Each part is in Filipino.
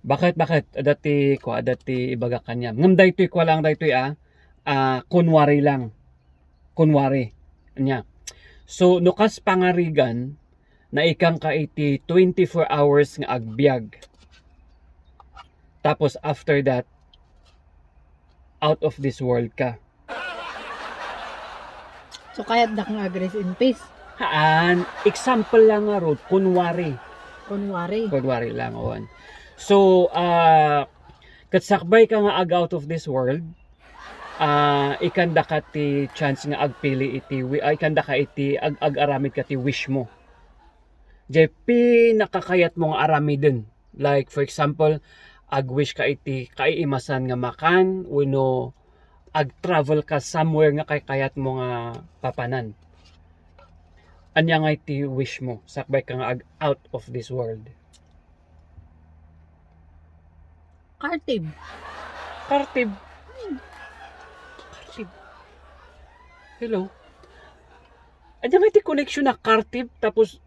Bakit adati ibaga kanya. Ngam daytoy ko lang daytoy kunwari lang. Kunwari. Anya. So nukas pangarigan na ikang ka iti 24 hours nga agbyag. Tapos after that out of this world ka. So kaya dak nga grace in peace. Haan, example lang nga rod, kunwari. Kunwari lang on. So, katsakbay ka nga out of this world, ikanda ka ti chance nga agpili iti, ikanda ka iti ag-aramid ka ti wish mo. JP, nakakayat mo nga aramidin. Like, for example, ag-wish ka iti kaiimasan nga makan, uno, ag-travel ka somewhere nga kayat mo nga papanan. Anya nga iti wish mo, sakbay ka nga out of this world. Kartib. Hello. Anya nga iti connection na kartib, tapos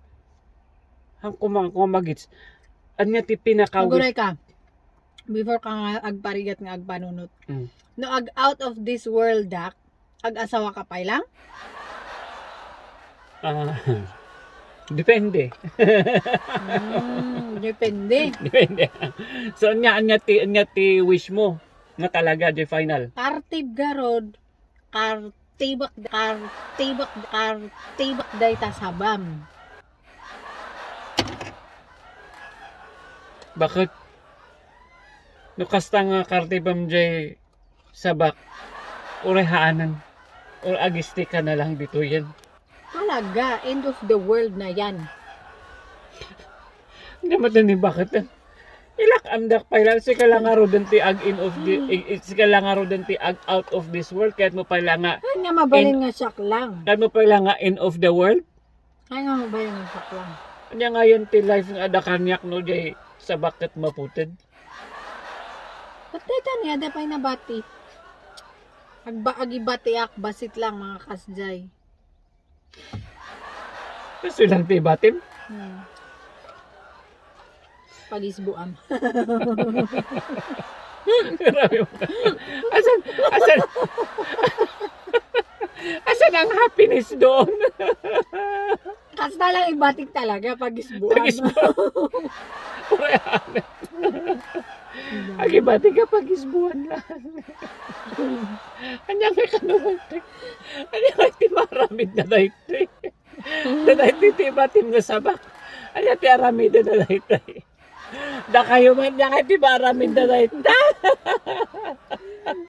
ang kumagits. Anya ti pinaka-wish. Maguray ka. Before ka nga agparigat nga agpanunot. No out of this world dak, ag-asawa ka pa lang? Depende. Depende. So anya ti wish mo nga talaga di final. Kartib garod. Kartibak day ta sabam. Bakit? No kasta nga kartibam jay sabak urehaanan or agisti ka na lang dito yan. Talaga, end of the world na yan. Hindi matindi bakit yan. Ilak amdak pa ilang sika lang nga rodin ti ag in of the sika lang nga rodin ti ag out of this world kahit mo pa lang nga Ay nga mabalin nga sak lang. kahit mo pa lang nga in of the world. Ay nga mabalin nga sak lang. Anya ngayon ti life nga ada kanyak no jay sa bakit maputid. Ba't dito niya, dapay na bati. Agibati ak, basit lang mga kasjay. Gusto lang ti batim. Pagisbuam. Grabe mo. Asan ang happiness doon? Kasta lang ibatik talaga, pagisbuam. Agibati ka pagisbuan lang. Anya nga kanulang. Anya nga ti maramid na daytoy. Na daytoy ti batim nga sabak. Anya ti aramid na daytoy. Da kayo man nya nga ti maramid na daytoy.